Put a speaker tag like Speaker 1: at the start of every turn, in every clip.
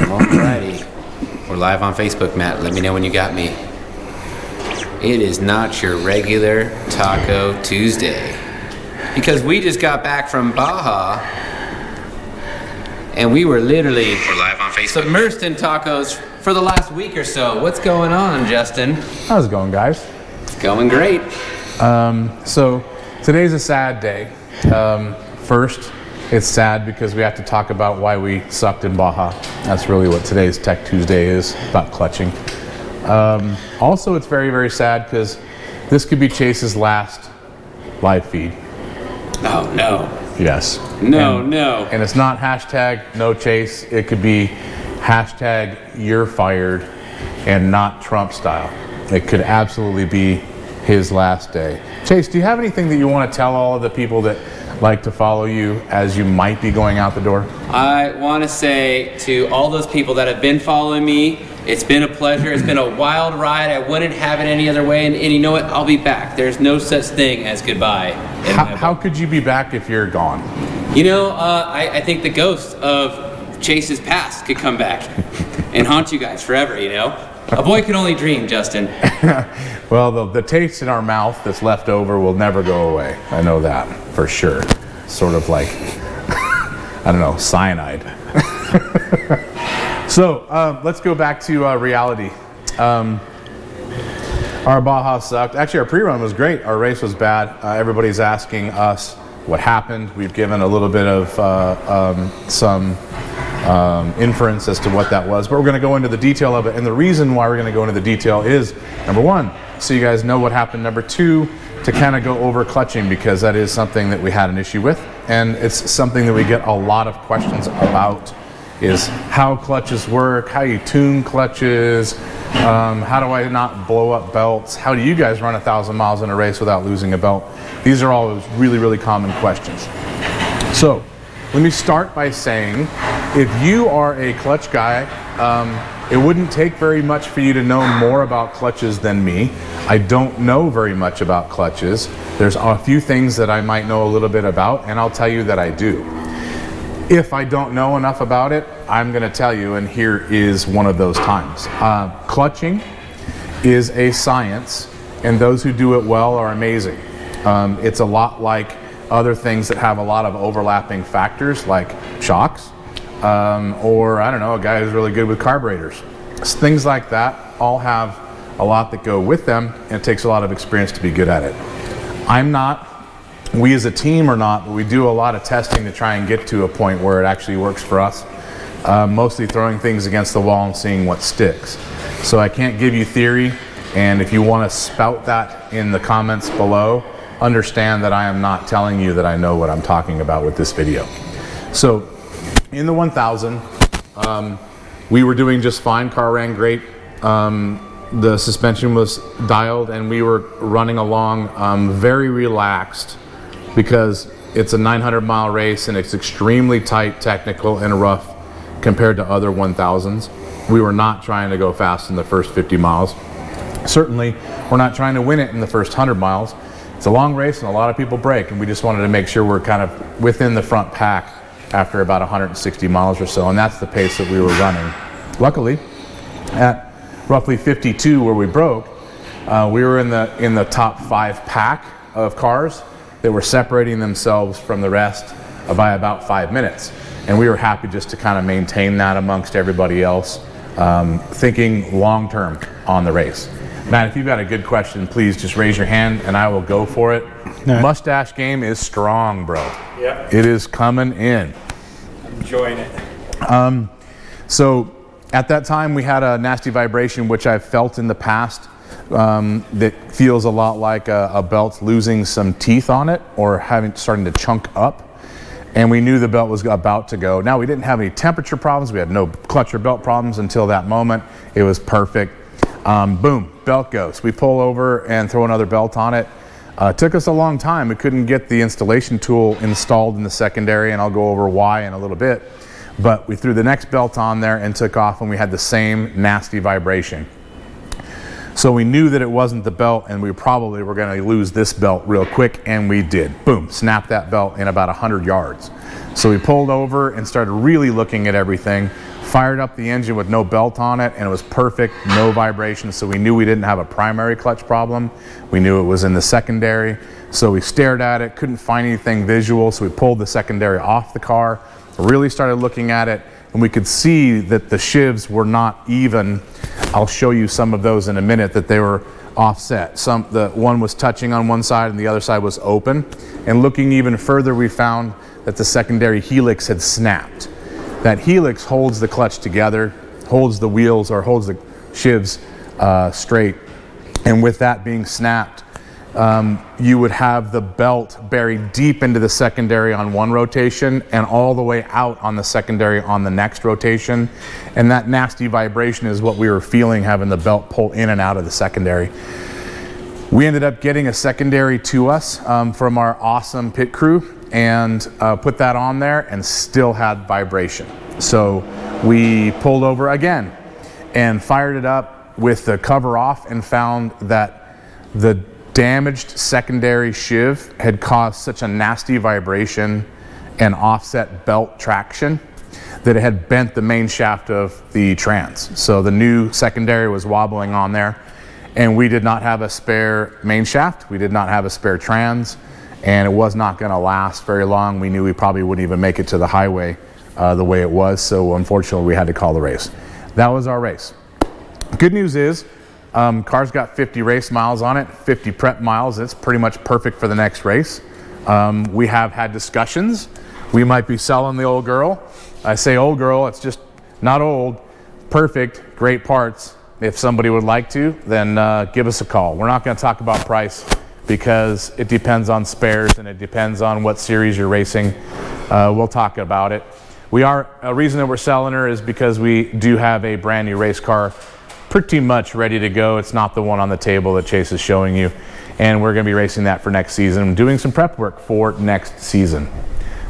Speaker 1: Alrighty, we're live on Facebook, Matt. Let me know when you got me. It is not your regular Taco Tuesday because we just got back from Baja and we were literally
Speaker 2: live on Facebook.
Speaker 1: Submersed in tacos for the last week or so. What's going on, Justin?
Speaker 3: How's it going, guys?
Speaker 1: It's going great.
Speaker 3: So today's a sad day. First, it's sad because we have to talk about why we sucked in Baja. That's really what today's Tech Tuesday is, about clutching. Also, it's very, very sad because this could be Chase's last live feed.
Speaker 1: Oh, no.
Speaker 3: Yes.
Speaker 1: No.
Speaker 3: And it's not hashtag no Chase. It could be hashtag you're fired and not Trump style. It could absolutely be his last day. Chase, do you have anything that you want to tell all of the people that like to follow you as you might be going out the door?
Speaker 1: I want to say to all those people that have been following me, it's been a pleasure. It's been a wild ride. I wouldn't have it any other way. And you know what? I'll be back. There's no such thing as goodbye.
Speaker 3: How could you be back if you're gone?
Speaker 1: You know, I think the ghost of Chase's past could come back and haunt you guys forever, you know? A boy can only dream, Justin.
Speaker 3: Well, the taste in our mouth that's left over will never go away. I know that for sure. Sort of like, I don't know, cyanide. So let's go back to reality. Our Baja sucked. Actually, our pre-run was great. Our race was bad. Everybody's asking us what happened. We've given a little bit of some inference as to what that was, but we're going to go into the detail of it. And the reason why we're going to go into the detail is, number one, so you guys know what happened. Number two, to kind of go over clutching, because that is something that we had an issue with, and it's something that we get a lot of questions about, is how clutches work, how you tune clutches, how do I not blow up belts, how do you guys run 1,000 miles in a race without losing a belt? These are all really, really common questions. So let me start by saying, if you are a clutch guy, it wouldn't take very much for you to know more about clutches than me. I don't know very much about clutches. There's a few things that I might know a little bit about, and I'll tell you that I do. If I don't know enough about it, I'm going to tell you, and here is one of those times. Clutching is a science, and those who do it well are amazing. It's a lot like other things that have a lot of overlapping factors, like shocks, or I don't know, a guy who's really good with carburetors. Things like that all have a lot that go with them, and it takes a lot of experience to be good at it. I'm not. We as a team are not, but we do a lot of testing to try and get to a point where it actually works for us. Mostly throwing things against the wall and seeing what sticks. So I can't give you theory, and if you want to spout that in the comments below, understand that I am not telling you that I know what I'm talking about with this video. So in the 1000, we were doing just fine, car ran great. The suspension was dialed and we were running along very relaxed, because it's a 900-mile race and it's extremely tight, technical, and rough compared to other 1000s. We were not trying to go fast in the first 50 miles. Certainly, we're not trying to win it in the first 100 miles. It's a long race and a lot of people break, and we just wanted to make sure we're kind of within the front pack after about 160 miles or so, and that's the pace that we were running. Luckily, at roughly 52 where we broke, we were in the top 5 pack of cars that were separating themselves from the rest by about 5 minutes. And we were happy just to kind of maintain that amongst everybody else, thinking long term on the race. Matt, if you've got a good question, please just raise your hand and I will go for it. No. Mustache game is strong, bro.
Speaker 4: Yeah.
Speaker 3: It is coming in.
Speaker 4: I'm enjoying it.
Speaker 3: So at that time we had a nasty vibration, which I've felt in the past, that feels a lot like a belt losing some teeth on it or starting to chunk up. And we knew the belt was about to go. Now, we didn't have any temperature problems. We had no clutch or belt problems until that moment. It was perfect. Boom, belt goes. We pull over and throw another belt on it. It took us a long time. We couldn't get the installation tool installed in the secondary, and I'll go over why in a little bit. But we threw the next belt on there and took off, and we had the same nasty vibration. So we knew that it wasn't the belt, and we probably were going to lose this belt real quick, and we did. Boom, snapped that belt in about 100 yards. So we pulled over and started really looking at everything, fired up the engine with no belt on it, and it was perfect, no vibration. So we knew we didn't have a primary clutch problem. We knew it was in the secondary. So we stared at it, couldn't find anything visual, so we pulled the secondary off the car, really started looking at it, and we could see that the shivs were not even. I'll show you some of those in a minute, that they were offset. The one was touching on one side and the other side was open. And looking even further, we found that the secondary helix had snapped. That helix holds the clutch together, holds the wheels, or holds the shivs straight. And with that being snapped, you would have the belt buried deep into the secondary on one rotation and all the way out on the secondary on the next rotation. And that nasty vibration is what we were feeling, having the belt pull in and out of the secondary. We ended up getting a secondary to us from our awesome pit crew, and put that on there, and still had vibration. So we pulled over again and fired it up with the cover off, and found that the damaged secondary shiv had caused such a nasty vibration and offset belt traction that it had bent the main shaft of the trans. So the new secondary was wobbling on there, and we did not have a spare main shaft, we did not have a spare trans, and it was not going to last very long. We knew we probably wouldn't even make it to the highway the way it was, so unfortunately we had to call the race. That was our race. Good news is, car's got 50 race miles on it, 50 prep miles. It's pretty much perfect for the next race. We have had discussions. We might be selling the old girl. I say old girl, it's just not old, perfect, great parts. If somebody would like to, then give us a call. We're not going to talk about price, because it depends on spares and it depends on what series you're racing. We'll talk about it. A reason that we're selling her is because we do have a brand new race car pretty much ready to go. It's not the one on the table that Chase is showing you, and we're going to be racing that for next season, doing some prep work for next season.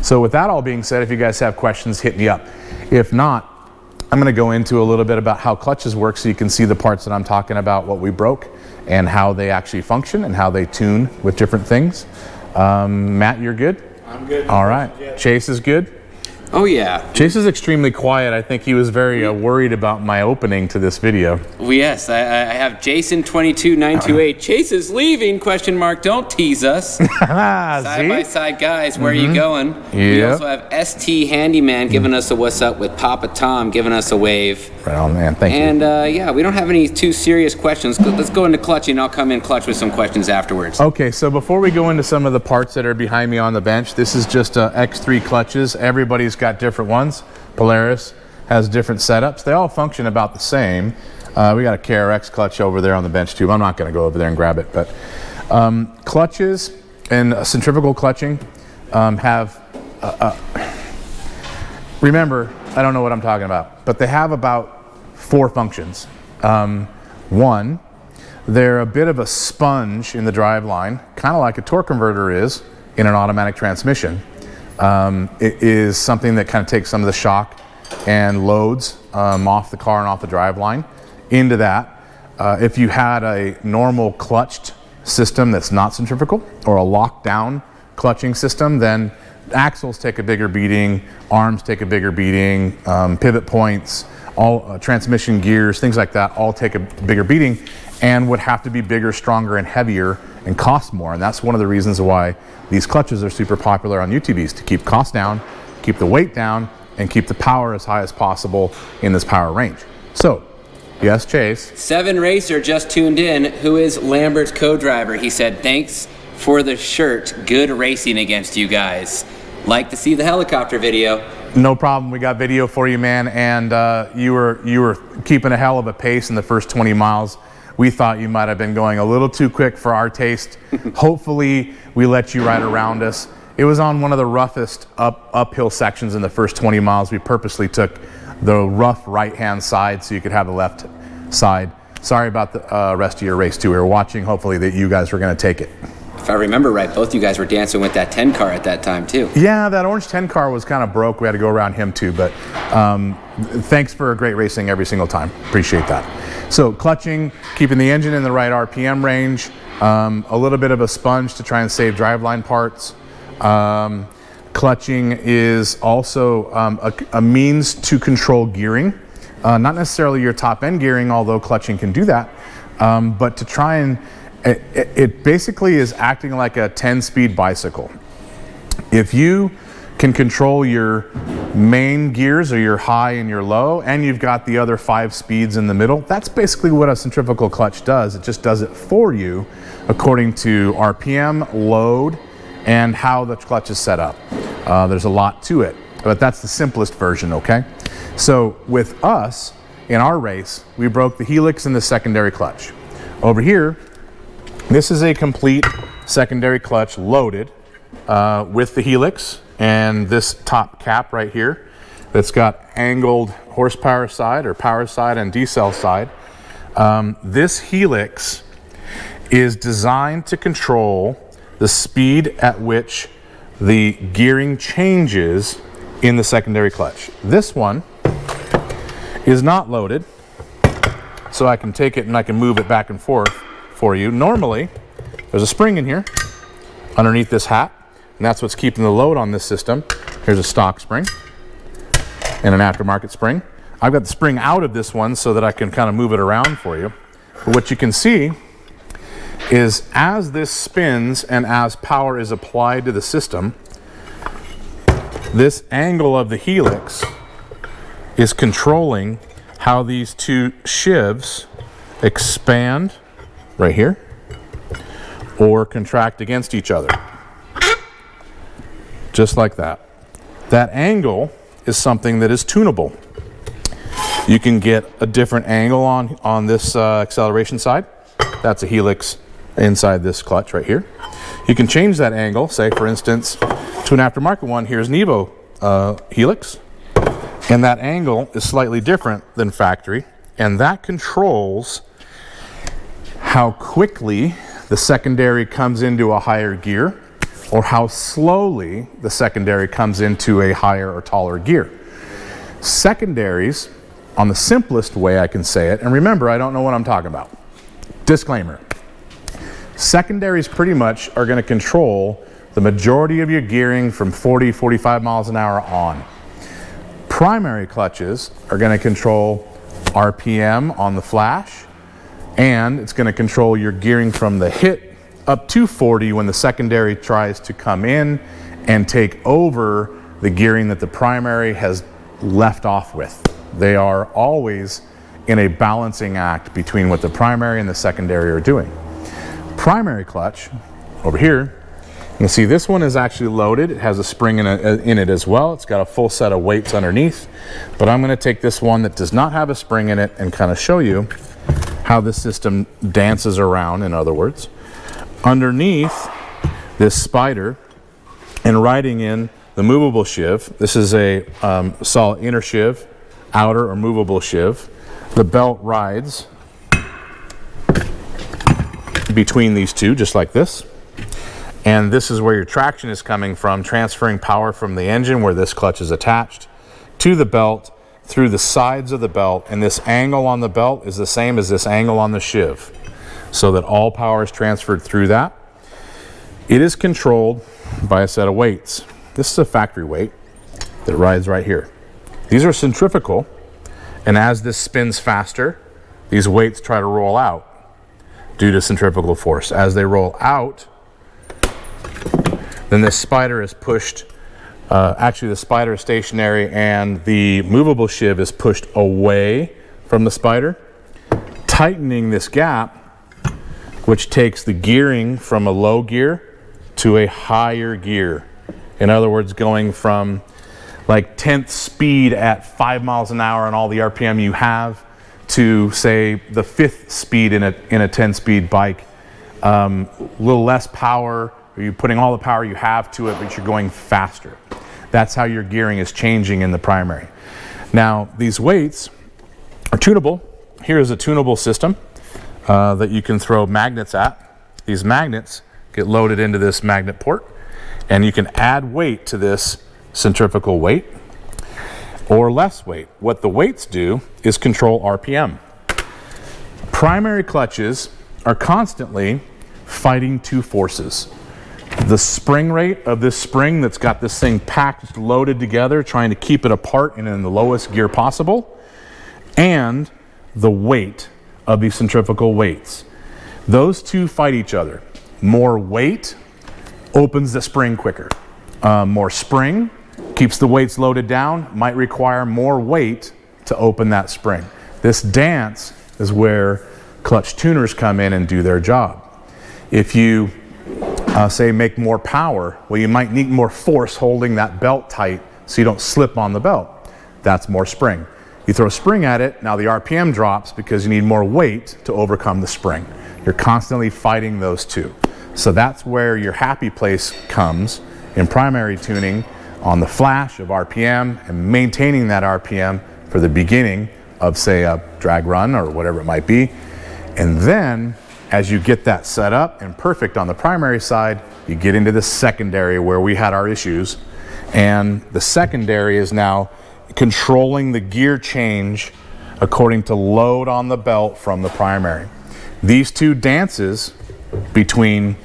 Speaker 3: So with that all being said, if you guys have questions, hit me up. If not, I'm going to go into a little bit about how clutches work, so you can see the parts that I'm talking about, what we broke, and how they actually function and how they tune with different things. Matt, you're good?
Speaker 4: I'm good.
Speaker 3: All right.
Speaker 4: Yeah.
Speaker 3: Chase is good?
Speaker 1: Oh, yeah.
Speaker 3: Chase is extremely quiet. I think he was very worried about my opening to this video.
Speaker 1: Well, yes, I have Jason22928. Chase is leaving, question mark. Don't tease us. Side-by-side guys, where are you going? We also have ST Handyman giving us a what's up, with Papa Tom giving us a wave.
Speaker 3: Right on, man. Thank you.
Speaker 1: And, yeah, we don't have any too serious questions. Let's go into clutching. I'll come in clutch with some questions afterwards.
Speaker 3: Okay, so before we go into some of the parts that are behind me on the bench, this is just X3 clutches. Everybody's got different ones. Polaris has different setups. They all function about the same. We got a KRX clutch over there on the bench too. I'm not going to go over there and grab it, but clutches and centrifugal clutching have remember, I don't know what I'm talking about, but they have about 4 functions. One, they're a bit of a sponge in the drive line, kind of like a torque converter is in an automatic transmission. It is something that kind of takes some of the shock and loads off the car and off the drive line into that. If you had a normal clutched system that's not centrifugal, or a lockdown clutching system, then axles take a bigger beating, arms take a bigger beating, pivot points, all transmission gears, things like that, all take a bigger beating, and would have to be bigger, stronger, and heavier, and cost more. And that's one of the reasons why these clutches are super popular on UTVs, to keep costs down, keep the weight down, and keep the power as high as possible in this power range. So, yes, Chase?
Speaker 1: 7 Racer just tuned in, who is Lambert's co-driver. He said, thanks for the shirt. Good racing against you guys. Like to see the helicopter video.
Speaker 3: No problem. We got video for you, man. And you were keeping a hell of a pace in the first 20 miles. We thought you might have been going a little too quick for our taste. Hopefully, we let you ride around us. It was on one of the roughest uphill sections in the first 20 miles. We purposely took the rough right-hand side so you could have the left side. Sorry about the rest of your race, too. We were watching, hopefully, that you guys were going to take it.
Speaker 1: If I remember right, both you guys were dancing with that 10 car at that time too.
Speaker 3: Yeah, that orange 10 car was kind of broke. We had to go around him too, but thanks for great racing every single time. Appreciate that. So clutching, keeping the engine in the right RPM range, a little bit of a sponge to try and save driveline parts. Clutching is also a means to control gearing. Not necessarily your top end gearing, although clutching can do that, but to try and it basically is acting like a 10-speed bicycle. If you can control your main gears or your high and your low, and you've got the other 5 speeds in the middle, that's basically what a centrifugal clutch does. It just does it for you according to RPM, load, and how the clutch is set up. There's a lot to it, but that's the simplest version, okay? So with us, in our race, we broke the helix and the secondary clutch. Over here, this is a complete secondary clutch loaded with the helix and this top cap right here that's got angled horsepower side or power side and decel side. This helix is designed to control the speed at which the gearing changes in the secondary clutch. This one is not loaded, so I can take it and I can move it back and forth for you. Normally, there's a spring in here underneath this hat, and that's what's keeping the load on this system. Here's a stock spring and an aftermarket spring. I've got the spring out of this one so that I can kind of move it around for you. But what you can see is as this spins and as power is applied to the system, this angle of the helix is controlling how these two sheaves expand right here or contract against each other. Just like that. That angle is something that is tunable. You can get a different angle on this acceleration side. That's a helix inside this clutch right here. You can change that angle, say for instance, to an aftermarket one. Here's an Evo helix. And that angle is slightly different than factory. And that controls how quickly the secondary comes into a higher gear or how slowly the secondary comes into a higher or taller gear. Secondaries, on the simplest way I can say it, and remember, I don't know what I'm talking about. Disclaimer. Secondaries pretty much are going to control the majority of your gearing from 40, 45 miles an hour on. Primary clutches are going to control RPM on the flash, and it's going to control your gearing from the hit up to 40 when the secondary tries to come in and take over the gearing that the primary has left off with. They are always in a balancing act between what the primary and the secondary are doing. Primary clutch, over here, you can see this one is actually loaded. It has a spring in it as well. It's got a full set of weights underneath. But I'm going to take this one that does not have a spring in it and kind of show you how this system dances around, in other words. Underneath this spider and riding in the movable sheave, this is a solid inner sheave, outer or movable sheave. The belt rides between these two, just like this. And this is where your traction is coming from, transferring power from the engine where this clutch is attached to the belt through the sides of the belt. And this angle on the belt is the same as this angle on the sheave, so that all power is transferred through that. It is controlled by a set of weights. This is a factory weight that rides right here. These are centrifugal, and as this spins faster, these weights try to roll out due to centrifugal force. As they roll out, then this spider is pushed, actually the spider is stationary and the movable sheave is pushed away from the spider, tightening this gap, which takes the gearing from a low gear to a higher gear. In other words, going from like 10th speed at 5 miles an hour on all the RPM you have to say the 5th speed in a 10-speed bike. A little less power, you're putting all the power you have to it, but you're going faster. That's how your gearing is changing in the primary. Now, these weights are tunable. Here is a tunable system that you can throw magnets at. These magnets get loaded into this magnet port, and you can add weight to this centrifugal weight or less weight. What the weights do is control RPM. Primary clutches are constantly fighting two forces. The spring rate of this spring that's got this thing packed, loaded together, trying to keep it apart and in the lowest gear possible, and the weight of these centrifugal weights. Those two fight each other. More weight opens the spring quicker. More spring keeps the weights loaded down, might require more weight to open that spring. This dance is where clutch tuners come in and do their job. If you say make more power, well, you might need more force holding that belt tight so you don't slip on the belt. That's more spring. You throw spring at it, now the RPM drops because you need more weight to overcome the spring. You're constantly fighting those two. So that's where your happy place comes in primary tuning, on the flash of RPM and maintaining that RPM for the beginning of, say, a drag run or whatever it might be. And then as you get that set up and perfect on the primary side, you get into the secondary where we had our issues. And the secondary is now controlling the gear change according to load on the belt from the primary. These two dances between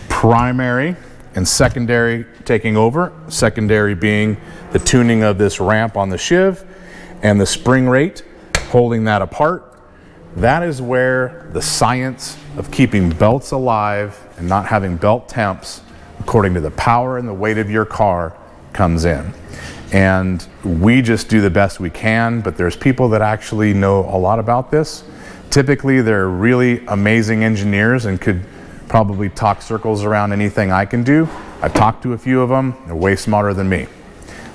Speaker 3: primary and secondary taking over, secondary being the tuning of this ramp on the shiv and the spring rate, holding that apart. That is where the science of keeping belts alive and not having belt temps according to the power and the weight of your car comes in. And we just do the best we can, but there's people that actually know a lot about this. Typically, they're really amazing engineers and could probably talk circles around anything I can do. I've talked to a few of them. They're way smarter than me.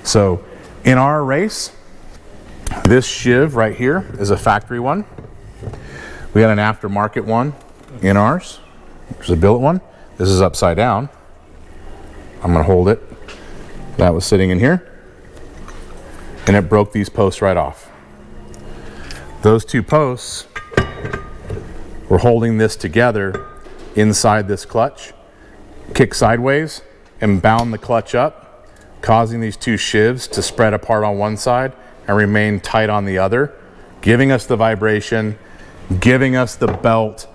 Speaker 3: So in our race, this shiv right here is a factory one. We got an aftermarket one in ours. There's a billet one. This is upside down. I'm gonna hold it. That was sitting in here. And it broke these posts right off. Those two posts were holding this together inside this clutch, kick sideways and bound the clutch up, causing these two shivs to spread apart on one side and remain tight on the other, giving us the vibration, giving us the belt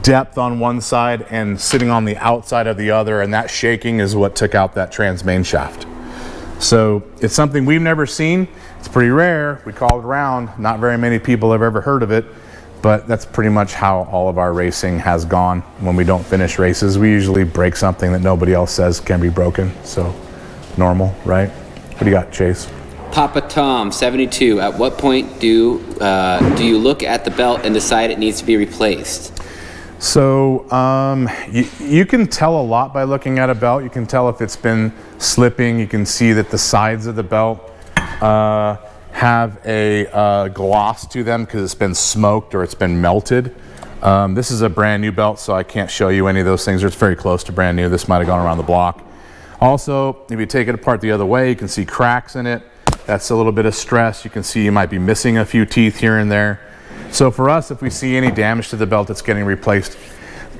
Speaker 3: depth on one side and sitting on the outside of the other, and that shaking is what took out that trans main shaft. So it's something we've never seen. It's pretty rare. We called around. Not very many people have ever heard of it, but that's pretty much how all of our racing has gone. When we don't finish races, we usually break something that nobody else says can be broken. So normal, right? What do you got, Chase?
Speaker 1: Papa Tom 72. At what point do you look at the belt and decide it needs to be replaced?
Speaker 3: So you can tell a lot by looking at a belt. You can tell if it's been slipping. You can see that the sides of the belt have a gloss to them because it's been smoked or it's been melted. This is a brand new belt, so I can't show you any of those things. It's very close to brand new. This might have gone around the block. Also, if you take it apart the other way, you can see cracks in it. That's a little bit of stress. You can see you might be missing a few teeth here and there. So for us, if we see any damage to the belt, it's getting replaced.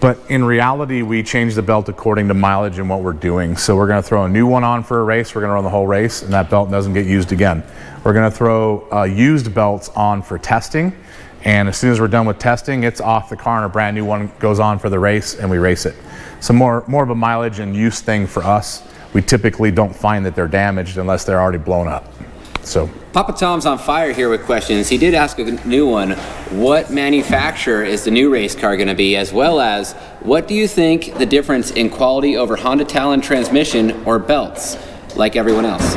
Speaker 3: But in reality, we change the belt according to mileage and what we're doing. So we're going to throw a new one on for a race. We're going to run the whole race, and that belt doesn't get used again. We're going to throw used belts on for testing. And as soon as we're done with testing, it's off the car and a brand new one goes on for the race, and we race it. So more of a mileage and use thing for us. We typically don't find that they're damaged unless they're already blown up. So
Speaker 1: Papa Tom's on fire here with questions. He did ask a new one. What manufacturer is the new race car going to be, as well as what do you think the difference in quality over Honda Talon transmission or belts, like everyone else?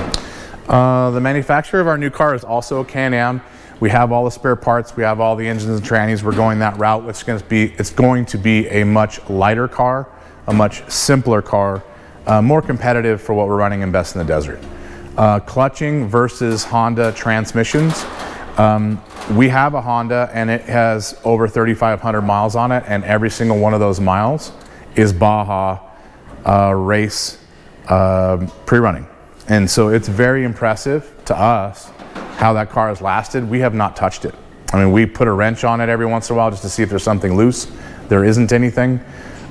Speaker 3: The manufacturer of our new car is also Can-Am. We have all the spare parts. We have all the engines and trannies. We're going that route. It's going to be a much lighter car, a much simpler car, more competitive for what we're running in Best in the Desert. Clutching versus Honda transmissions. We have a Honda and it has over 3,500 miles on it, and every single one of those miles is Baja race pre-running. And so it's very impressive to us how that car has lasted. We have not touched it. I mean, we put a wrench on it every once in a while just to see if there's something loose. There isn't anything.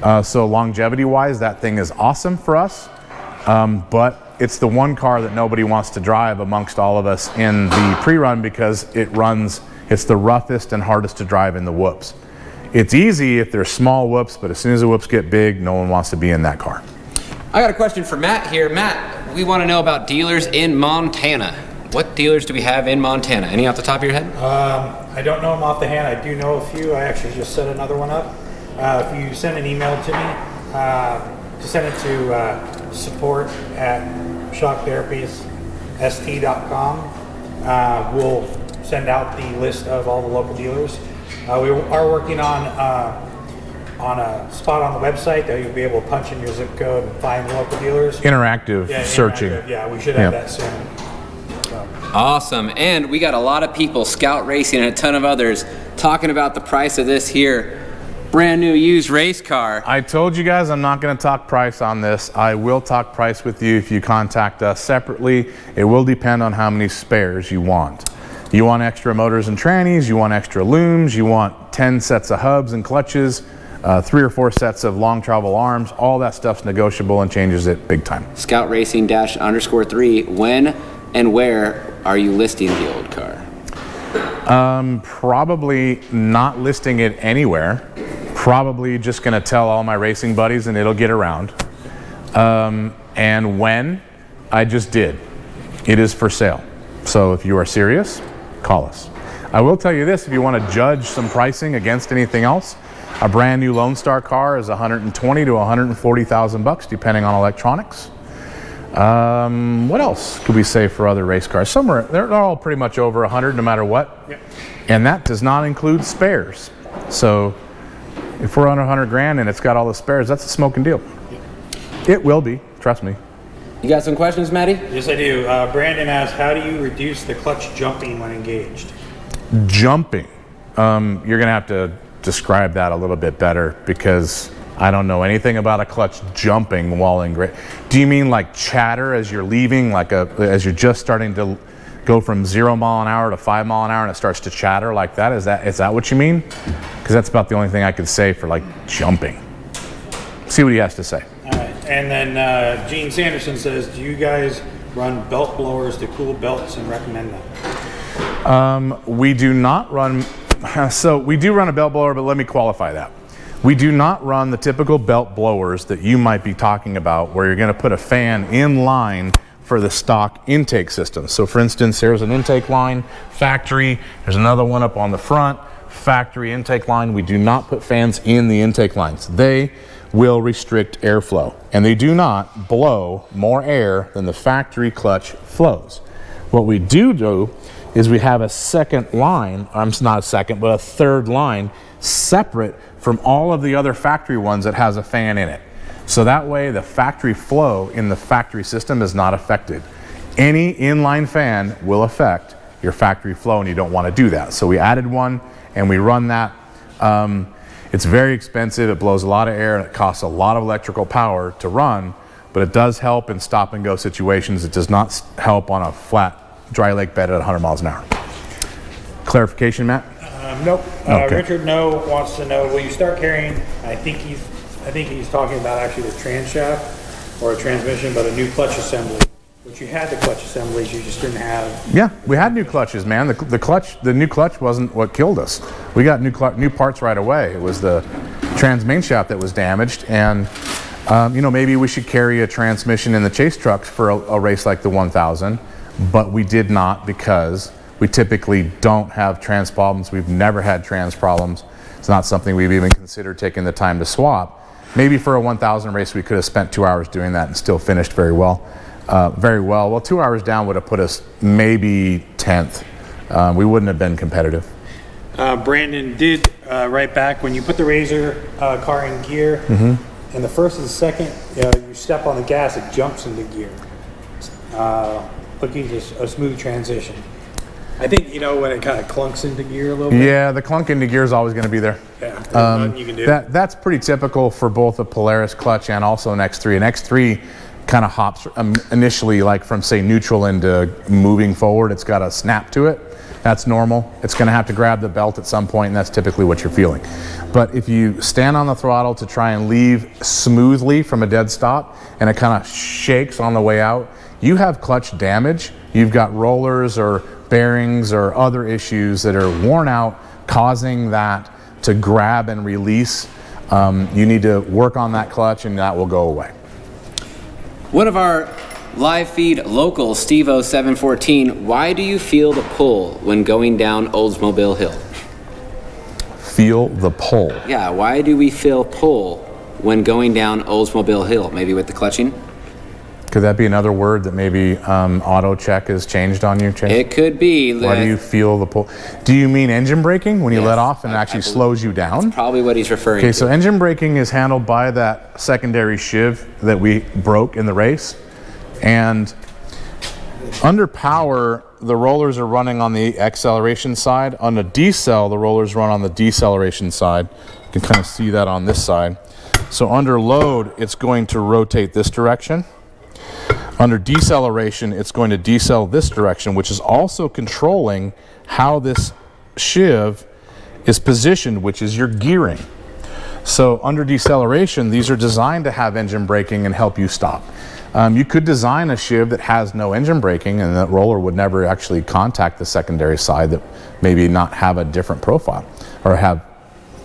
Speaker 3: So longevity-wise, that thing is awesome for us. But it's the one car that nobody wants to drive amongst all of us in the pre-run because it's the roughest and hardest to drive in the whoops. It's easy if there's small whoops, but as soon as the whoops get big, no one wants to be in that car.
Speaker 1: I got a question for Matt here. Matt, we want to know about dealers in Montana. What dealers do we have in Montana? Any off the top of your head?
Speaker 4: I don't know them off the hand. I do know a few. I actually just set another one up. If you send an email to me, to send it to support@shocktherapyst.com, we'll send out the list of all the local dealers. We are working on a spot on the website that you'll be able to punch in your zip code and find local dealers.
Speaker 3: Interactive searching.
Speaker 4: Yeah, we should have that soon. So.
Speaker 1: Awesome. And we got a lot of people, Scout Racing and a ton of others, talking about the price of this here brand new used race car.
Speaker 3: I told you guys I'm not going to talk price on this. I will talk price with you if you contact us separately. It will depend on how many spares you want. You want extra motors and trannies, you want extra looms, you want 10 sets of hubs and clutches, 3 or 4 sets of long travel arms. All that stuff's negotiable and changes it big time.
Speaker 1: Scout Racing _3, when and where are you listing the old car?
Speaker 3: Probably not listing it anywhere. Probably just going to tell all my racing buddies and it'll get around. And when, I just did. It is for sale. So if you are serious, call us. I will tell you this, if you want to judge some pricing against anything else, a brand new Lone Star car is 120 to 140,000 bucks, depending on electronics. What else could we say for other race cars? Somewhere, they're all pretty much over 100 no matter what.
Speaker 4: Yep.
Speaker 3: And that does not include spares. So if we're under 100 grand and it's got all the spares, that's a smoking deal. Yep. It will be, trust me.
Speaker 1: You got some questions, Matty?
Speaker 4: Yes, I do. Brandon asks, how do you reduce the clutch jumping when engaged?
Speaker 3: Jumping. You're going to have to describe that a little bit better because I don't know anything about a clutch jumping while engaged. Do you mean like chatter as you're leaving, as you're just starting to go from 0 mile an hour to 5 mile an hour and it starts to chatter like that? Is that what you mean? Because that's about the only thing I could say for like jumping. See what he has to say.
Speaker 4: All right. And then Gene Sanderson says, do you guys run belt blowers to cool belts and recommend them?
Speaker 3: We do not run, so we do run a belt blower, but let me qualify that. We do not run the typical belt blowers that you might be talking about where you're going to put a fan in line for the stock intake system. So for instance, there's an intake line, factory, there's another one up on the front, factory intake line. We do not put fans in the intake lines. They will restrict airflow, and they do not blow more air than the factory clutch flows. What we do is we have a second line, not a second, but a third line separate from all of the other factory ones that has a fan in it. So that way the factory flow in the factory system is not affected. Any inline fan will affect your factory flow and you don't want to do that. So we added one and we run that. It's very expensive, it blows a lot of air, and it costs a lot of electrical power to run, but it does help in stop and go situations. It does not help on a flat, dry lake bed at 100 miles an hour. Clarification, Matt?
Speaker 4: Nope.
Speaker 3: Okay.
Speaker 4: Richard No wants to know, will you start carrying, I think he's talking about actually the trans shaft or a transmission, but a new clutch assembly. Which you had the clutch assemblies, you just didn't have.
Speaker 3: Yeah, we had new clutches, man. The new clutch wasn't what killed us. We got new parts right away. It was the trans main shaft that was damaged, and maybe we should carry a transmission in the chase trucks for a race like the 1000, but we did not because we typically don't have trans problems. We've never had trans problems. It's not something we've even considered taking the time to swap. Maybe for a 1000 race, we could have spent 2 hours doing that and still finished very well. Well, 2 hours down would have put us maybe 10th. We wouldn't have been competitive.
Speaker 4: Brandon did write back, when you put the Razor car in gear, and the first and second, you step on the gas, it jumps into gear. Looking at a smooth transition. I think, when it kind of clunks into gear a little bit.
Speaker 3: Yeah, the clunk into gear is always going to be there.
Speaker 4: Yeah, there's nothing you can do.
Speaker 3: That's pretty typical for both a Polaris clutch and also an X3. An X3 kind of hops initially like from say neutral into moving forward. It's got a snap to it. that's normal. It's going to have to grab the belt at some point, and that's typically what you're feeling. But if you stand on the throttle to try and leave smoothly from a dead stop, and it kind of shakes on the way out, you have clutch damage. You've got rollers or bearings or other issues that are worn out, causing that to grab and release. You need to work on that clutch, and that will go away.
Speaker 1: One of our live feed local, Steve0714, why do you feel the pull when going down Oldsmobile Hill?
Speaker 3: Feel the pull.
Speaker 1: Yeah, why do we feel pull when going down Oldsmobile Hill? Maybe with the clutching?
Speaker 3: Could that be another word that maybe auto check has changed on you, Chase?
Speaker 1: It could be.
Speaker 3: Why do you feel the pull? Do you mean engine braking when you let off and it actually slows you down?
Speaker 1: That's probably what he's referring to.
Speaker 3: Okay, so engine braking is handled by that secondary sheave that we broke in the race. And under power, the rollers are running on the acceleration side. On the decel, the rollers run on the deceleration side. You can kind of see that on this side. So under load, it's going to rotate this direction. Under deceleration, it's going to decel this direction, which is also controlling how this sheave is positioned, which is your gearing. So under deceleration, these are designed to have engine braking and help you stop. You could design a sheave that has no engine braking, and that roller would never actually contact the secondary side, that maybe not have a different profile or have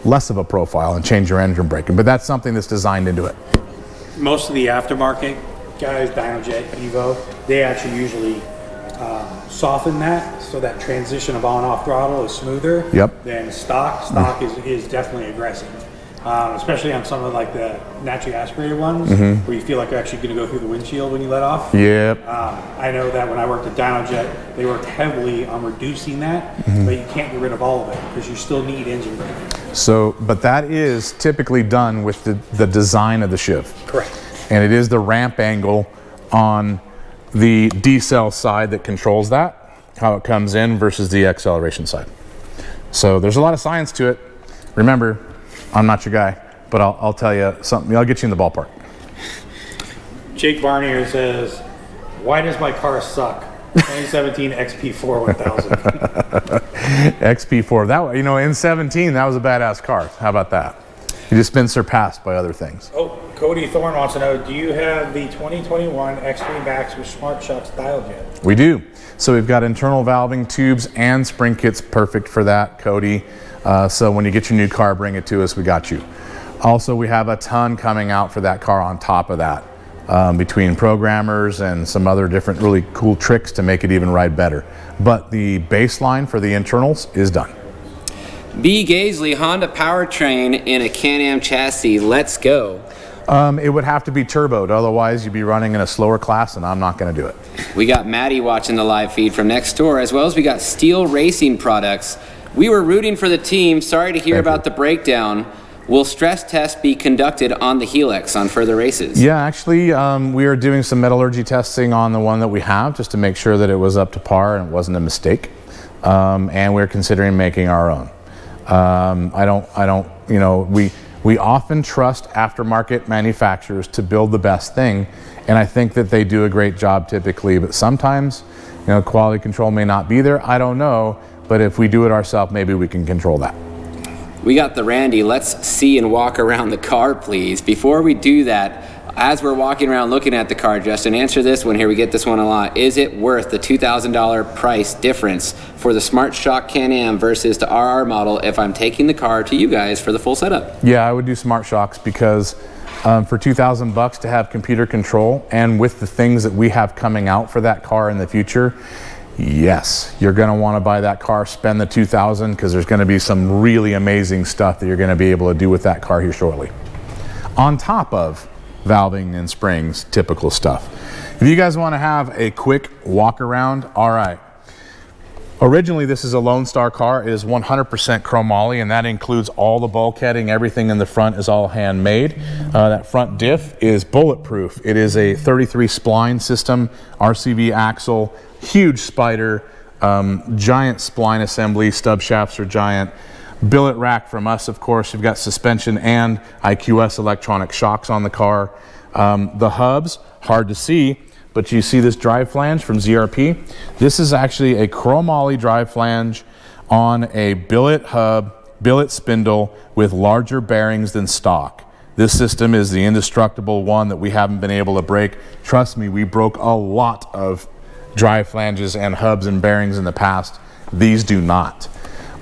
Speaker 3: less of a profile and change your engine braking. But that's something that's designed into it.
Speaker 4: Most of the aftermarket guys, Dynojet, Evo, they actually usually soften that so that transition of on-off throttle is smoother than stock. Stock is definitely aggressive. Especially on some of like the naturally aspirated ones, where you feel like you're actually going to go through the windshield when you let off.
Speaker 3: Yep.
Speaker 4: I know that when I worked at Dynojet, they worked heavily on reducing that, but you can't get rid of all of it because you still need engine braking.
Speaker 3: So, but that is typically done with the design of the sheave.
Speaker 4: Correct.
Speaker 3: And it is the ramp angle on the decel side that controls that, how it comes in versus the acceleration side. So there's a lot of science to it. Remember, I'm not your guy, but I'll tell you something. I'll get you in the ballpark.
Speaker 4: Jake Barnier says, "Why does my car suck?" 2017 XP4 1000.
Speaker 3: XP4. That, you know, in 17, that was a badass car. How about that? You just been surpassed by other things.
Speaker 4: Oh, Cody Thorne wants to know, do you have the 2021 X3 Max with Smart Shocks dialed yet?
Speaker 3: We do. So we've got internal valving tubes and spring kits perfect for that, Cody. So when you get your new car, bring it to us. We got you. Also, we have a ton coming out for that car on top of that, between programmers and some other different really cool tricks to make it even ride better. But the baseline for the internals is done.
Speaker 1: B. Gaisley, Honda powertrain in a Can-Am chassis. Let's go.
Speaker 3: It would have to be turboed. Otherwise, you'd be running in a slower class, and I'm not going to do it.
Speaker 1: We got Maddie watching the live feed from next door, as well as we got Steel Racing Products. We were rooting for the team. Sorry to hear about the breakdown. Will stress tests be conducted on the Helix on further races?
Speaker 3: Yeah, actually, we are doing some metallurgy testing on the one that we have, just to make sure that it was up to par and it wasn't a mistake. And we're considering making our own. I don't, you know, we often trust aftermarket manufacturers to build the best thing, and I think that they do a great job typically, but sometimes, you know, quality control may not be there. I don't know, but if we do it ourselves, maybe we can control that.
Speaker 1: We got the Randy. Let's see and walk around the car, please. Before we do that, as we're walking around looking at the car, Justin, answer this one here. We get this one a lot. Is it worth the $2,000 price difference for the Smart Shock Can-Am versus the RR model if I'm taking the car to you guys for the full setup?
Speaker 3: Yeah, I would do Smart Shocks because for $2,000 to have computer control, and with the things that we have coming out for that car in the future, yes, you're going to want to buy that car, spend the $2,000, because there's going to be some really amazing stuff that you're going to be able to do with that car here shortly. On top of valving and springs, typical stuff. If you guys want to have a quick walk around, all right. Originally, this is a Lone Star car. It is 100% chromoly, and that includes all the bulkheading. Everything in the front is all handmade. That front diff is bulletproof. It is a 33 spline system, RCV axle, huge spider, giant spline assembly, stub shafts are giant. Billet rack from us, of course. You've got suspension and IQS electronic shocks on the car. The hubs, hard to see, but you see this drive flange from ZRP. This is actually a chromoly drive flange on a billet hub, billet spindle with larger bearings than stock. This system is the indestructible one that we haven't been able to break. Trust me, we broke a lot of drive flanges and hubs and bearings in the past. These do not.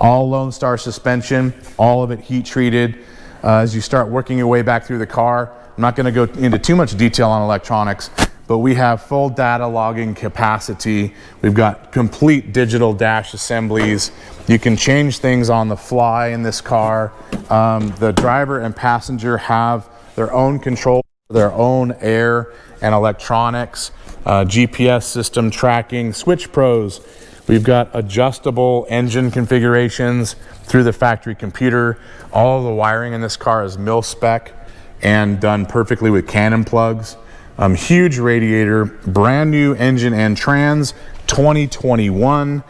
Speaker 3: All Lone Star suspension, all of it heat treated. As you start working your way back through the car, I'm not going to go into too much detail on electronics, but we have full data logging capacity. We've got complete digital dash assemblies. You can change things on the fly in this car. The driver and passenger have their own control, their own air and electronics, GPS system tracking, switch pros. We've got adjustable engine configurations through the factory computer. All of the wiring in this car is mil spec and done perfectly with Canon plugs. Huge radiator, brand new engine and trans, 2021.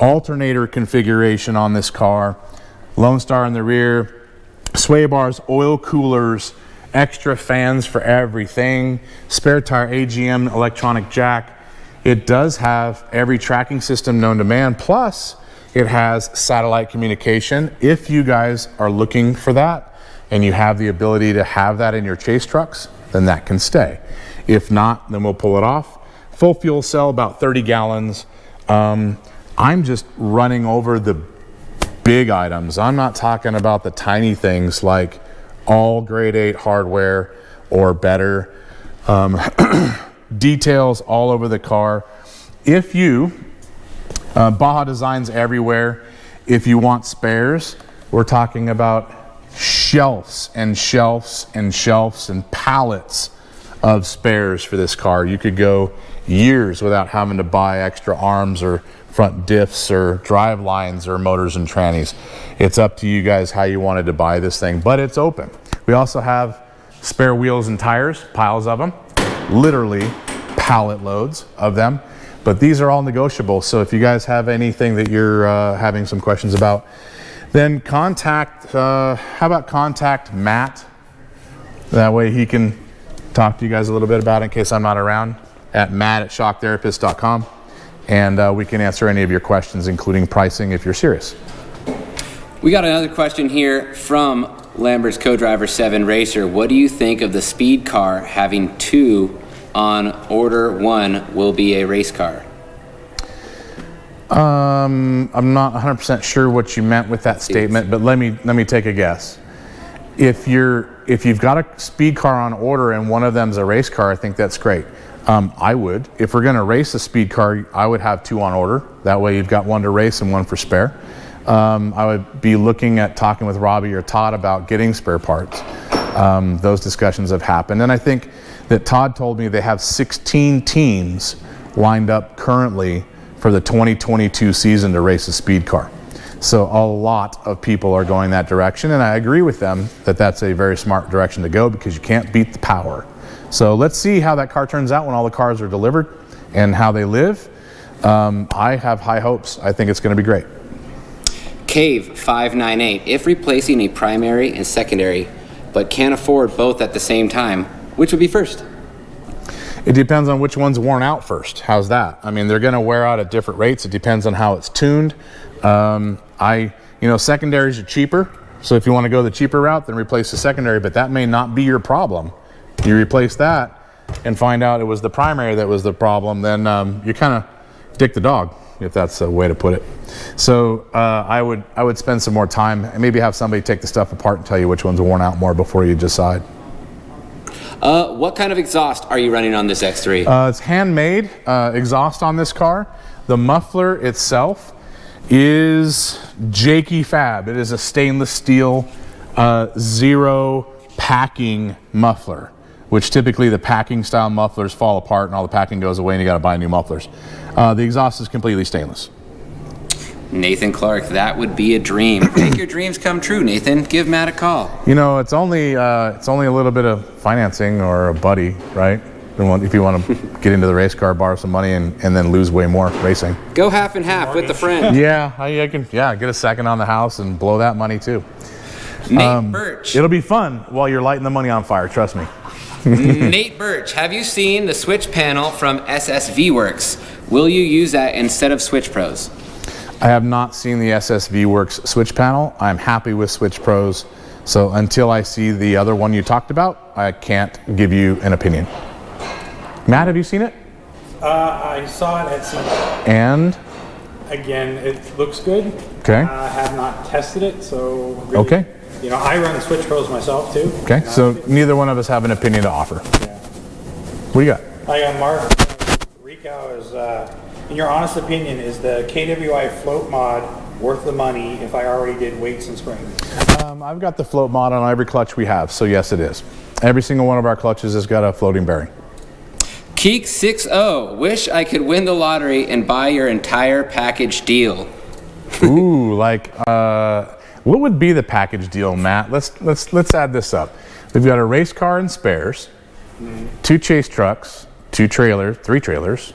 Speaker 3: Alternator configuration on this car. Lone Star in the rear, sway bars, oil coolers, extra fans for everything, spare tire AGM electronic jack. It does have every tracking system known to man, plus it has satellite communication. If you guys are looking for that and you have the ability to have that in your chase trucks, then that can stay. If not, then we'll pull it off. Full fuel cell, about 30 gallons. I'm just running over the big items. I'm not talking about the tiny things like all grade 8 hardware or better. Details all over the car. If you, Baja designs everywhere. If you want spares, we're talking about shelves and shelves and shelves and pallets of spares for this car. You could go years without having to buy extra arms or front diffs or drive lines or motors and trannies. It's up to you guys how you wanted to buy this thing, but it's open. We also have spare wheels and tires, piles of them, literally pallet loads of them, but these are all negotiable. So if you guys have anything that you're having some questions about, then contact, how about contact Matt? That way he can talk to you guys a little bit about it in case I'm not around, at matt@shocktherapist.com, and we can answer any of your questions, including pricing if you're serious.
Speaker 1: We got another question here from Lambert's co-driver 7 Racer. What do you think of the speed car having 2 on order? 1 will be a race car?
Speaker 3: I'm not 100% sure what you meant with that statement, but let me take a guess. If you've got a speed car on order and one of them's a race car, I think that's great. I would, if we're going to race a speed car, I would have 2 on order. That way you've got 1 to race and 1 for spare. I would be looking at talking with Robbie or Todd about getting spare parts. Those discussions have happened, and I think that Todd told me they have 16 teams lined up currently for the 2022 season to race a speed car. So a lot of people are going that direction, and I agree with them that that's a very smart direction to go because you can't beat the power. So let's see how that car turns out when all the cars are delivered and how they live. I have high hopes. I think it's going to be great.
Speaker 1: Cave 598. If replacing a primary and secondary, but can't afford both at the same time, which would be first?
Speaker 3: It depends on which one's worn out first. How's that? I mean, they're going to wear out at different rates. It depends on how it's tuned. Secondaries are cheaper. So if you want to go the cheaper route, then replace the secondary, but that may not be your problem. You replace that and find out it was the primary that was the problem, then you kind of dick the dog, if that's a way to put it. So I would spend some more time and maybe have somebody take the stuff apart and tell you which one's worn out more before you decide.
Speaker 1: What kind of exhaust are you running on this X3?
Speaker 3: It's handmade exhaust on this car. The muffler itself is Jakey Fab. It is a stainless steel zero packing muffler, which typically the packing style mufflers fall apart and all the packing goes away and you got to buy new mufflers. The exhaust is completely stainless.
Speaker 1: Nathan Clark, that would be a dream. Make your dreams come true, Nathan. Give Matt a call.
Speaker 3: You know, it's only a little bit of financing or a buddy, right? If you want to get into the race car, borrow some money, and then lose way more racing.
Speaker 1: Go half and half with a friend.
Speaker 3: Yeah, I can. Yeah, get a second on the house and blow that money too.
Speaker 1: Nate Birch.
Speaker 3: It'll be fun while you're lighting the money on fire. Trust me.
Speaker 1: Nate Birch, have you seen the switch panel from SSV Works? Will you use that instead of Switch Pros?
Speaker 3: I have not seen the SSV Works switch panel. I'm happy with Switch Pros. So until I see the other one you talked about, I can't give you an opinion. Matt, have you seen it?
Speaker 4: I saw it at CEMA.
Speaker 3: And?
Speaker 4: Again, it looks good.
Speaker 3: Okay.
Speaker 4: I have not tested it, so really,
Speaker 3: Okay.
Speaker 4: You know, I run Switch Pros myself too.
Speaker 3: Okay, so neither one of us have an opinion to offer.
Speaker 4: Yeah.
Speaker 3: What do you got?
Speaker 4: I got Mark. Rico is, in your honest opinion, is the KWI float mod worth the money if I already did weights and springs?
Speaker 3: I've got the float mod on every clutch we have, so yes, it is. Every single one of our clutches has got a floating bearing.
Speaker 1: Keek 60, wish I could win the lottery and buy your entire package deal.
Speaker 3: Ooh, like, what would be the package deal, Matt? Let's add this up. We've got a race car and spares, 2 chase trucks, 3 trailers,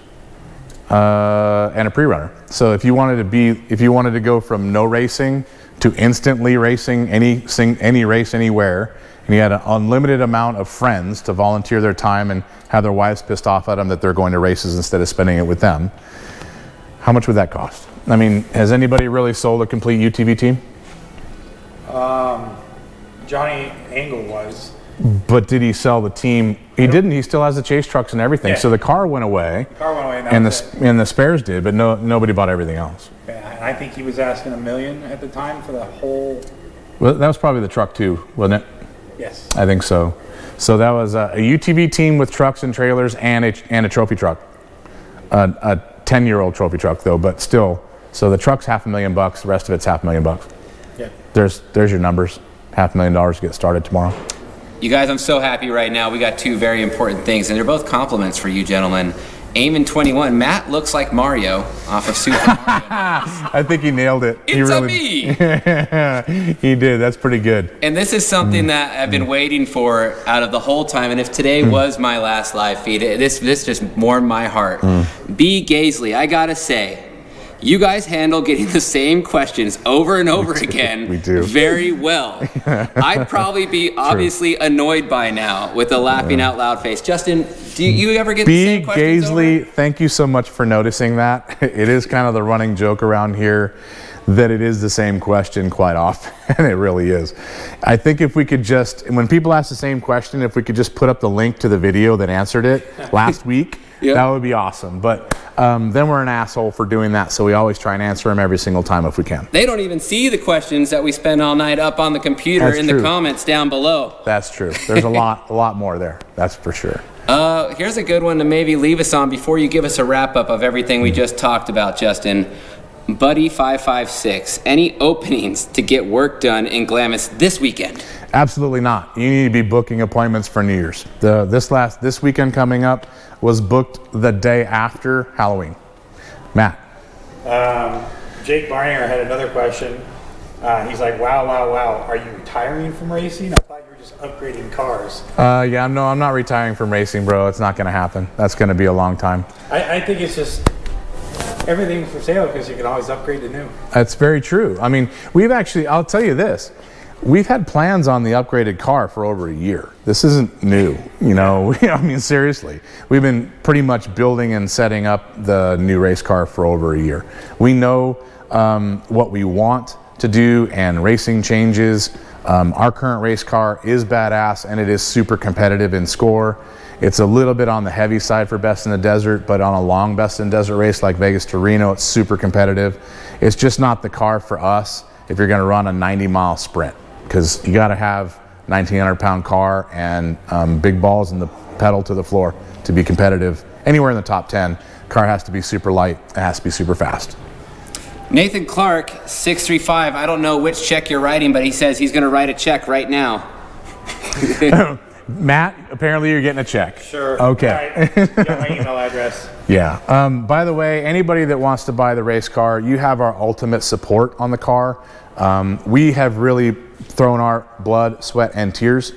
Speaker 3: and a pre-runner. So if you wanted to go from no racing to instantly racing any race anywhere, and you had an unlimited amount of friends to volunteer their time and have their wives pissed off at them that they're going to races instead of spending it with them, how much would that cost? I mean, has anybody really sold a complete UTV team?
Speaker 4: Johnny Angle was.
Speaker 3: But did he sell the team? He didn't. He still has the chase trucks and everything.
Speaker 4: Yeah.
Speaker 3: So the car went away.
Speaker 4: The car went away,
Speaker 3: And the spares did, but nobody bought everything else.
Speaker 4: Yeah, and I think he was asking $1 million at the time for the whole.
Speaker 3: Well, that was probably the truck too, wasn't it?
Speaker 4: Yes.
Speaker 3: I think so. So that was a UTV team with trucks and trailers and a trophy truck. A 10-year-old trophy truck though, but still. So the truck's $500,000. The rest of it's $500,000.
Speaker 4: Yeah.
Speaker 3: There's your numbers. $500,000 to get started tomorrow.
Speaker 1: You guys, I'm so happy right now. We got 2 very important things, and they're both compliments for you gentlemen. Eamon 21, Matt looks like Mario off of Super Mario.
Speaker 3: I think he nailed it.
Speaker 1: It's a me!
Speaker 3: He did. That's pretty good.
Speaker 1: And this is something that I've been waiting for out of the whole time, and if today was my last live feed, this just warmed my heart. B. Gaisley, I gotta say, you guys handle getting the same questions over and over again
Speaker 3: We do.
Speaker 1: very well. I'd probably be obviously annoyed by now with a laughing out loud face. Justin, do you ever get the same questions
Speaker 3: Gaisley,
Speaker 1: over?
Speaker 3: thank you so much for noticing that. It is kind of the running joke around here that it is the same question quite often, and it really is. I think if we could just, when people ask the same question, if we could just put up the link to the video that answered it last week,
Speaker 1: Yep.
Speaker 3: That would be awesome. But then we're an asshole for doing that, so we always try and answer them every single time if we can.
Speaker 1: They don't even see the questions that we spend all night up on the computer
Speaker 3: That's
Speaker 1: in
Speaker 3: true.
Speaker 1: the comments down below.
Speaker 3: That's true. There's a lot more there. That's for sure.
Speaker 1: Here's a good one to maybe leave us on before you give us a wrap-up of everything we just talked about, Justin. Buddy556, any openings to get work done in Glamis this weekend?
Speaker 3: Absolutely not. You need to be booking appointments for New Year's. This weekend coming up was booked the day after Halloween. Matt.
Speaker 4: Jake Barnier had another question. He's like, wow. Are you retiring from racing? I thought you were just upgrading cars.
Speaker 3: Yeah, no, I'm not retiring from racing, bro. It's not going to happen. That's going to be a long time.
Speaker 4: I think it's just everything's for sale because you can always upgrade to new.
Speaker 3: That's very true. I mean, I'll tell you this. We've had plans on the upgraded car for over a year. This isn't new, you know. I mean, seriously. We've been pretty much building and setting up the new race car for over a year. We know what we want to do and racing changes. Our current race car is badass and it is super competitive in score. It's a little bit on the heavy side for best in the desert, but on a long best in desert race like Vegas to Reno, it's super competitive. It's just not the car for us if you're going to run a 90-mile sprint, because you got to have 1,900-pound car and big balls in the pedal to the floor to be competitive. Anywhere in the top 10, car has to be super light. It has to be super fast.
Speaker 1: Nathan Clark, 635. I don't know which check you're writing, but he says he's going to write a check right now.
Speaker 3: Matt, apparently you're getting a check.
Speaker 4: Sure.
Speaker 3: Okay.
Speaker 4: All right. You got my email address.
Speaker 3: Yeah. By the way, anybody that wants to buy the race car, you have our ultimate support on the car. We have really thrown our blood, sweat, and tears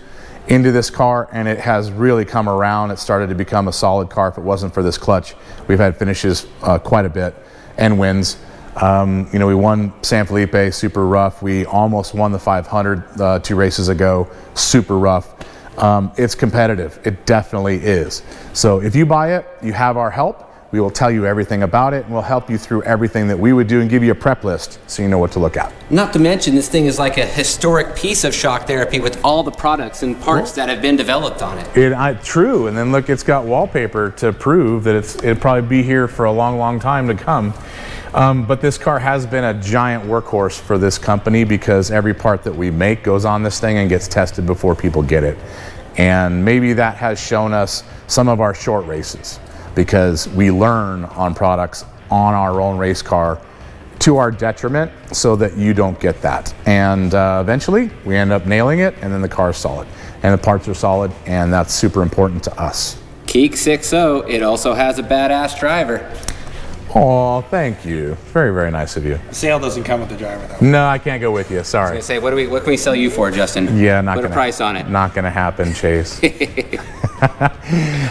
Speaker 3: into this car, and it has really come around. It started to become a solid car. If it wasn't for this clutch, we've had finishes quite a bit and wins. We won San Felipe, super rough. We almost won the 500 2 races ago, super rough. It's competitive. It definitely is. So if you buy it, you have our help. We will tell you everything about it, and we'll help you through everything that we would do and give you a prep list so you know what to look at.
Speaker 1: Not to mention, this thing is like a historic piece of shock therapy with all the products and parts that have been developed on it.
Speaker 3: True, and then look, it's got wallpaper to prove that it'll probably be here for a long, long time to come. But this car has been a giant workhorse for this company because every part that we make goes on this thing and gets tested before people get it. And maybe that has shown us some of our short races, because we learn on products on our own race car to our detriment so that you don't get that. And eventually we end up nailing it, and then the car is solid and the parts are solid, and that's super important to us.
Speaker 1: Keek 60, it also has a badass driver.
Speaker 3: Oh, thank you. Very, very nice of you.
Speaker 4: The sale doesn't come with the driver, though.
Speaker 3: No, I can't go with you.
Speaker 1: I
Speaker 3: Sorry.
Speaker 1: was gonna say, what can we sell you for, Justin?
Speaker 3: Yeah,
Speaker 1: Put a price on it.
Speaker 3: Not gonna happen, Chase.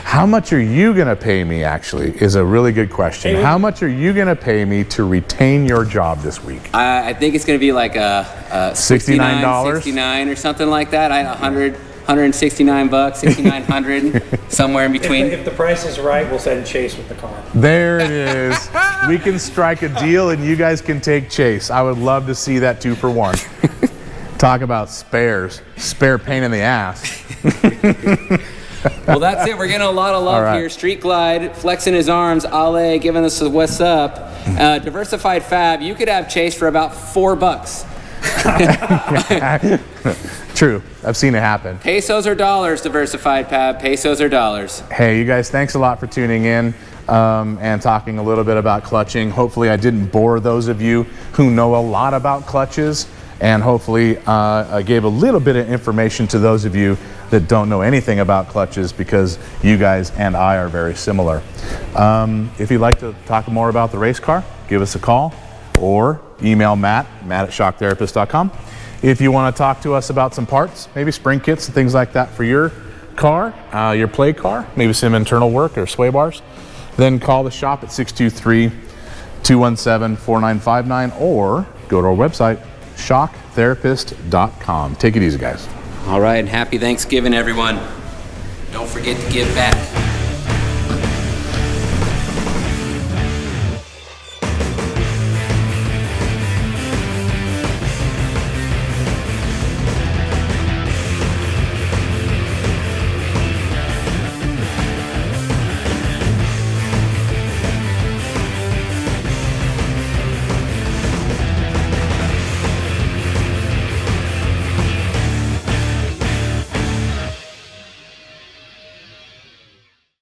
Speaker 3: How much are you gonna pay me, actually, is a really good question. How much are you gonna pay me to retain your job this week?
Speaker 1: I think it's gonna be like a
Speaker 3: $69?
Speaker 1: 69 or something like that. 169 bucks, 6,900, somewhere in between.
Speaker 4: If the price is right, we'll send Chase with the car.
Speaker 3: There it is. We can strike a deal and you guys can take Chase. I would love to see that 2 for 1. Talk about spares. Spare pain in the ass.
Speaker 1: Well, that's it. We're getting a lot of love here. Street Glide, flexing his arms, Ale giving us a what's up. Diversified Fab, you could have Chase for about $4.
Speaker 3: True. I've seen it happen.
Speaker 1: Pesos or dollars, Diversified Fab. Pesos or dollars.
Speaker 3: Hey, you guys, thanks a lot for tuning in and talking a little bit about clutching. Hopefully I didn't bore those of you who know a lot about clutches, and hopefully I gave a little bit of information to those of you that don't know anything about clutches, because you guys and I are very similar. If you'd like to talk more about the race car, give us a call or email Matt at shocktherapist.com. If you want to talk to us about some parts, maybe spring kits and things like that for your car, your play car, maybe some internal work or sway bars, then call the shop at 623-217-4959 or go to our website, shocktherapist.com. Take it easy, guys.
Speaker 1: All right, and happy Thanksgiving, everyone. Don't forget to give back.